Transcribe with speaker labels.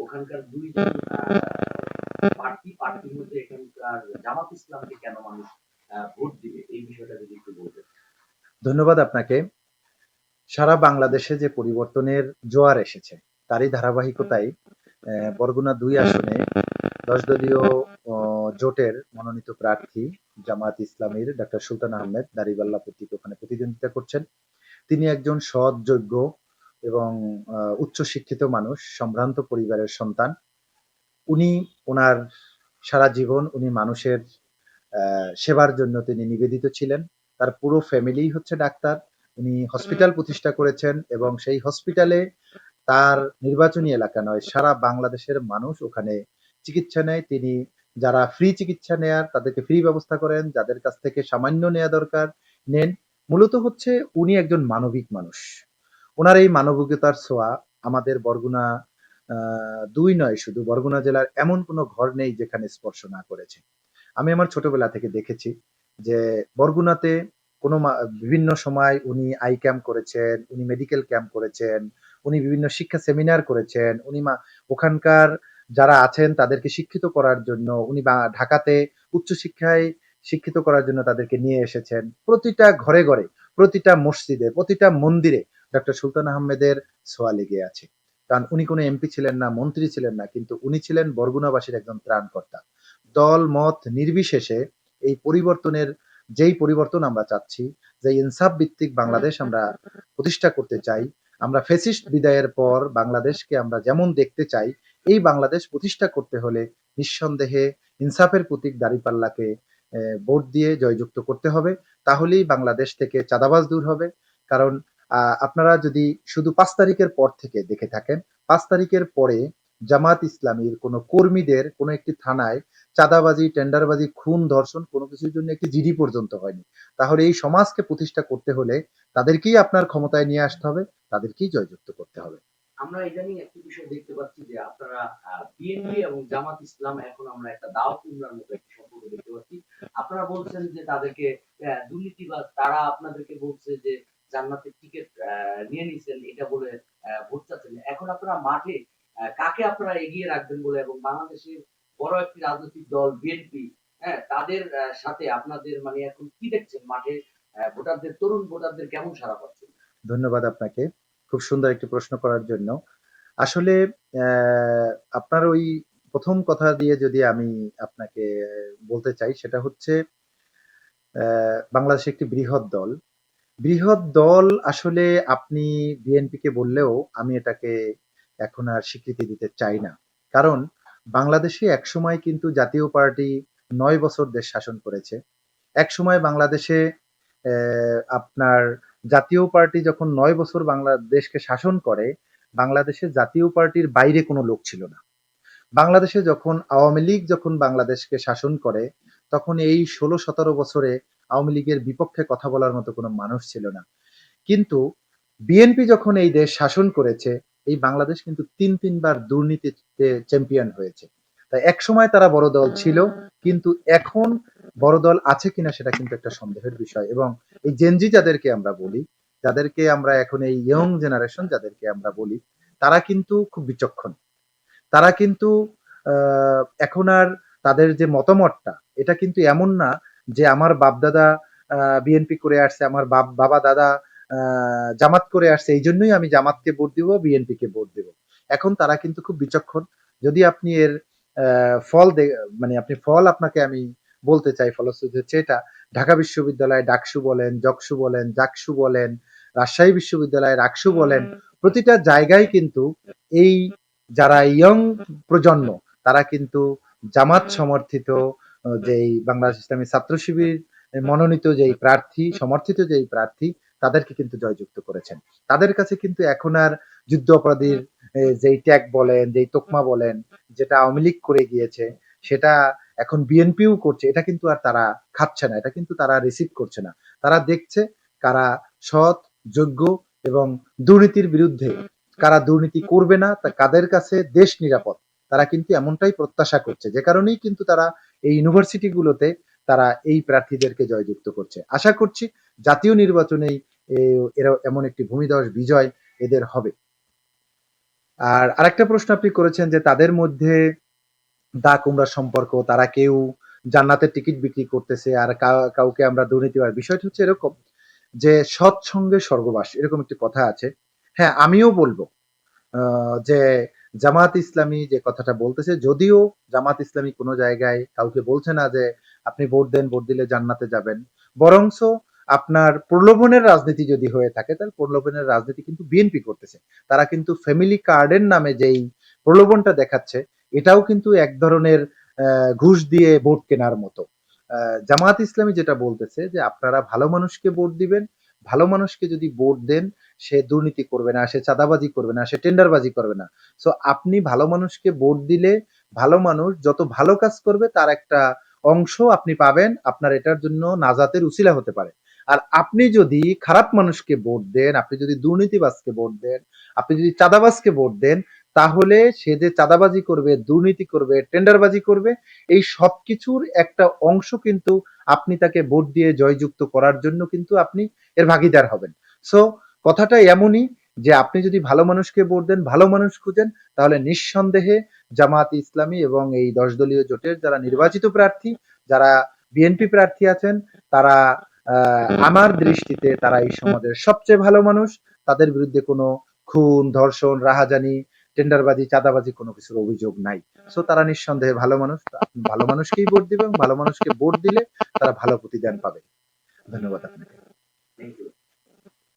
Speaker 1: ওখানকার ২ জন প্রার্থীর মধ্যে এখানকার জামাত ইসলামকে কেন মানুষ ভোট দিবে? এই বিষয়টা যদি একটু বলতেন।
Speaker 2: ধন্যবাদ আপনাকে। সারা বাংলাদেশে যে পরিবর্তনের জোয়ার এসেছে তারই ধারাবাহিকতায় বরগুনা ২ আসনে ১০ দলীয় জোটের মনোনীত প্রার্থী জামায়াত ইসলামীর ডক্টর সুলতান আহমেদ দাঁড়িপাল্লা প্রতীকে ওখানে প্রতিদ্বন্দ্বিতা করছেন। তিনি একজন সৎ, যোগ্য এবং উচ্চ শিক্ষিত মানুষ, সম্ভ্রান্ত পরিবারের সন্তান। উনি ওনার সারা জীবন উনি মানুষের সেবার জন্য তিনি নিবেদিত ছিলেন। তার পুরো ফ্যামিলিই হচ্ছে ডাক্তার। উনি হসপিটাল প্রতিষ্ঠা করেছেন এবং সেই হসপিটালে তার নির্বাচনী এলাকা নয়, সারা বাংলাদেশের মানুষ ওখানে চিকিৎসা নেয়। তিনি যারা ফ্রি চিকিৎসা নেয়ার তাদেরকে ফ্রি ব্যবস্থা করেন, যাদের কাছ থেকে সামান্য নেয়া দরকার নেন। মূলত হচ্ছে উনি একজন মানবিক মানুষ। উনার এই মানবিকতার ছোঁয়া আমাদের বরগুনা ২ নয়, শুধু বরগুনা জেলার এমন কোনো ঘর নেই যেখানে স্পর্শ না করেছে। আমি আমার ছোটবেলা থেকে দেখেছি যে বরগুনাতে কোনো বিভিন্ন সময় উনি আই ক্যাম্প করেছেন, উনি মেডিকেল ক্যাম্প করেছেন, উনি বিভিন্ন শিক্ষা সেমিনার করেছেন, উনি ওখানকার যারা আছেন তাদেরকে শিক্ষিত করার জন্য উনি ঢাকাতে উচ্চশিক্ষায় শিক্ষিত করার জন্য তাদেরকে নিয়ে এসেছেন। প্রতিটা ঘরে ঘরে, প্রতিটা মসজিদে, প্রতিটা মন্দিরে ডক্টর সুলতান আহমেদের ছোঁয়া লেগে আছে। কারণ উনি কোনো এমপি ছিলেন না, মন্ত্রী ছিলেন না, কিন্তু উনি ছিলেন বরগুনাবাসীর একজন ত্রাণকর্তা। দল মত নির্বিশেষে এই পরিবর্তনের যেই পরিবর্তন আমরা চাচ্ছি, যে ইনসাফ ভিত্তিক বাংলাদেশ আমরা প্রতিষ্ঠা করতে চাই, আমরা ফ্যাসিস্ট বিদায়ের পর বাংলাদেশকে আমরা যেমন দেখতে চাই, এই বাংলাদেশ প্রতিষ্ঠা করতে হলে নিঃসন্দেহে ইনসাফের প্রতীক দাঁড়িপাল্লাকে ভোট দিয়ে জয়যুক্ত করতে হবে। তাহলেই বাংলাদেশ থেকে চাঁদাবাজ দূর হবে। কারণ আপনারা যদি শুধু ৫ তারিখের পর থেকে দেখে থাকেন, ৫ তারিখের পরে জামাত ইসলামীর কোনো কর্মীদের কোনো একটি থানায় চাঁদাবাজি, টেন্ডারবাজি, খুন, ধর্ষণ কোনো কিছুর জন্য একটি জিডি পর্যন্ত হয়নি। তাহলে এই সমাজকে প্রতিষ্ঠা করতে হলে তাদেরকেই আপনার ক্ষমতায় নিয়ে আসতে হবে, তাদেরকেই জয়যুক্ত করতে হবে।
Speaker 1: আমরা ইদানিং একটি বিষয় দেখতে পাচ্ছি যে আপনারা বিএনপি এবং জামাত ইসলাম এখন আমরা একটা দাওয়াত উমরার মতো একটি সম্পর্ক দেখতে পাচ্ছি। আপনারা বলছেন যে তাদেরকে দুর্নীতিবাজ, তারা আপনাদেরকে বলছে যে জান্নাতের টিকিট নিয়ে নিছেন এটা বলে ভোট চাচ্ছেন। এখন আপনারা মাঠে কাকে আপনারা এগিয়ে রাখবেন বলে এবং বাংলাদেশের বড় একটি রাজনৈতিক দল বিএনপি, হ্যাঁ, তাদের সাথে আপনাদের মানে এখন কি দেখছেন মাঠে ভোটারদের, তরুণ ভোটারদের কেমন সাড়া পাচ্ছেন?
Speaker 2: ধন্যবাদ আপনাকে খুব সুন্দর একটি প্রশ্ন করার জন্য। আসলে আপনার ওই প্রথম কথা দিয়ে যদি আমি আপনাকে বলতে চাই, সেটা হচ্ছে বাংলাদেশ একটি বৃহৎ দল। বৃহৎ দল আসলে আপনি বিএনপিকে বললেও আমি এটাকে এখন আর স্বীকৃতি দিতে চাই না। কারণ বাংলাদেশে একসময় কিন্তু জাতীয় পার্টি ৯ বছর দেশ শাসন করেছে। একসময় বাংলাদেশে আপনার জাতীয় পার্টি যখন ৯ বছর বাংলাদেশকে শাসন করে, বাংলাদেশে জাতীয় পার্টির বাইরে কোনো লোক ছিল না। বাংলাদেশে যখন আওয়ামী লীগ যখন বাংলাদেশকে শাসন করে, তখন এই ১৬-১৭ বছরে আওয়ামী লীগের বিপক্ষে কথা বলার মতো কোনো মানুষ ছিল না। কিন্তু বিএনপি যখন এই দেশ শাসন করেছে, এই বাংলাদেশ কিন্তু ৩ বার দুর্নীতিতে চ্যাম্পিয়ন হয়েছে। তাই একসময় তারা বড় দল ছিল, কিন্তু এখন বড় দল আছে কিনা সেটা কিন্তু একটা সন্দেহের বিষয়। এবং এই জেনজি যাদেরকে আমরা বলি, যাদেরকে আমরা এখন এই ইয়ং জেনারেশন যাদেরকে আমরা বলি, তারা কিন্তু খুব বিচক্ষণ। তারা কিন্তু এখন আর তাদের যে মতামতটা, এটা কিন্তু এমন না যে আমার বাপ-দাদা বিএনপি করে আসছে, আমার বাবা দাদা জামাত করে আসছে, এই জন্যই আমি জামাতকে ভোট দিব, বিএনপিকে ভোট দিব। এখন তারা কিন্তু খুব বিচক্ষণ। যদি আপনি এর ফল মানে আপনি ফল আপনাকে আমি বলতে চাই, ফলশ্রুতি হচ্ছে এটা: ঢাকা বিশ্ববিদ্যালয় ডাকসু বলেন, জকসু বলেন, জাকসু বলেন, রাজশাহী বিশ্ববিদ্যালয় রাকসু বলেন, প্রতিটা জায়গায় কিন্তু এই যারা ইয়ং প্রজন্ম, তারা কিন্তু জামাত সমর্থিত যেই বাংলাদেশ ইসলামী ছাত্র শিবির মনোনীত যেই প্রার্থী, সমর্থিত যেই প্রার্থী, তাদেরকে কিন্তু জয়যুক্ত করেছেন। তাদের কাছে কিন্তু এখন আর যুদ্ধ অপরাধীর যেই ট্যাগ বলেন, যেই তোকমা বলেন, যেটা আওয়ামী লীগ করে গিয়েছে, সেটা এখন বিএনপিও করছে, এটা কিন্তু আর তারা খাচ্ছে না, এটা কিন্তু তারা রিসিভ করছে না। তারা দেখছে কারা সৎ, যোগ্য এবং দুর্নীতির বিরুদ্ধে কারা দুর্নীতি করবে না, তা কাদের কাছে দেশ নিরাপদ, তারা কিন্তু এমনটাই প্রত্যাশা করছে। যে কারণেই কিন্তু তারা এই ইউনিভার্সিটিগুলোতে তারা এই প্রার্থীদেরকে জয়যুক্ত করছে। আশা করছি জাতীয় নির্বাচনেই এরা এমন একটি ভূমিধস বিজয় এদের হবে। আর আরেকটা প্রশ্ন আপনি করেছেন যে তাদের মধ্যে দা কুমড়া সম্পর্ক, তারা কেউ জান্নাতের টিকিট বিক্রি করতেছে আর কাউকে আমরা দুর্নীতিবাজ। বিষয়টা হচ্ছে এরকম যে সৎসঙ্গে স্বর্গবাস, এরকম একটি কথা আছে। হ্যাঁ, আমিও বলবো যে জামাত ইসলামী যে কথাটা বলতেছে, যদিও জামাত ইসলামী কোনো জায়গায় কাউকে বলছে না যে আপনি ভোট দেন, ভোট দিলে জান্নাতে যাবেন, বরংস আপনার প্রলোভনের রাজনীতি যদি হয়ে থাকে তাহলে প্রলোভনের রাজনীতি কিন্তু বিএনপি করতেছে। তারা কিন্তু ফ্যামিলি কার্ডের নামে যেই প্রলোভনটা দেখাচ্ছে, এটাও কিন্তু এক ধরনের ঘুষ দিয়ে ভোট কেনার মতো। জামাত ইসলামী যেটা বলতেছে যে আপনারা ভালো মানুষকে ভোট দিবেন, ভালো মানুষকে যদি ভোট দেন সে দুর্নীতি করবে না, সে চাঁদাবাজি করবে না, সে টেন্ডারবাজি করবে না। সো আপনি ভালো মানুষকে ভোট দিলে ভালো মানুষ যত ভালো কাজ করবে তার একটা অংশ আপনি পাবেন, আপনার এটার জন্য নাজাতের উসিলা হতে পারে। আর আপনি যদি খারাপ মানুষকে ভোট দেন, আপনি যদি দুর্নীতিবাজকে ভোট দেন, আপনি যদি চাঁদাবাজকে ভোট দেন, তাহলে সে যে চাঁদাবাজি করবে, দুর্নীতি করবে, টেন্ডারবাজি করবে, এই সবকিছুর একটা অংশ কিন্তু আপনি তাকে ভোট দিয়ে জয়যুক্ত করার জন্য কিন্তু আপনি এর ভাগিদার হবেন। সো কথাটা এমনই যে আপনি যদি ভালো মানুষকে ভোট দেন, ভালো মানুষ খুঁজেন, তাহলে নিঃসন্দেহে জামাত ইসলামী এবং এই ১০ দলীয় জোটের যারা নির্বাচিত প্রার্থী, যারা বিএনপি প্রার্থী আছেন, তারা আমার দৃষ্টিতে তারা এই সমাজের সবচেয়ে ভালো মানুষ। তাদের বিরুদ্ধে কোনো খুন, ধর্ষণ, রাহাজানি, টেন্ডারবাজি, চাঁদাবাজি কোনো কিছুর অভিযোগ নাই। সো তারা নিঃসন্দেহে ভালো মানুষ। আপনি ভালো মানুষকেই ভোট দিবেন, ভালো মানুষকে ভোট দিলে তারা ভালো প্রতিদান পাবে। ধন্যবাদ আপনাকে।
Speaker 1: Thank you.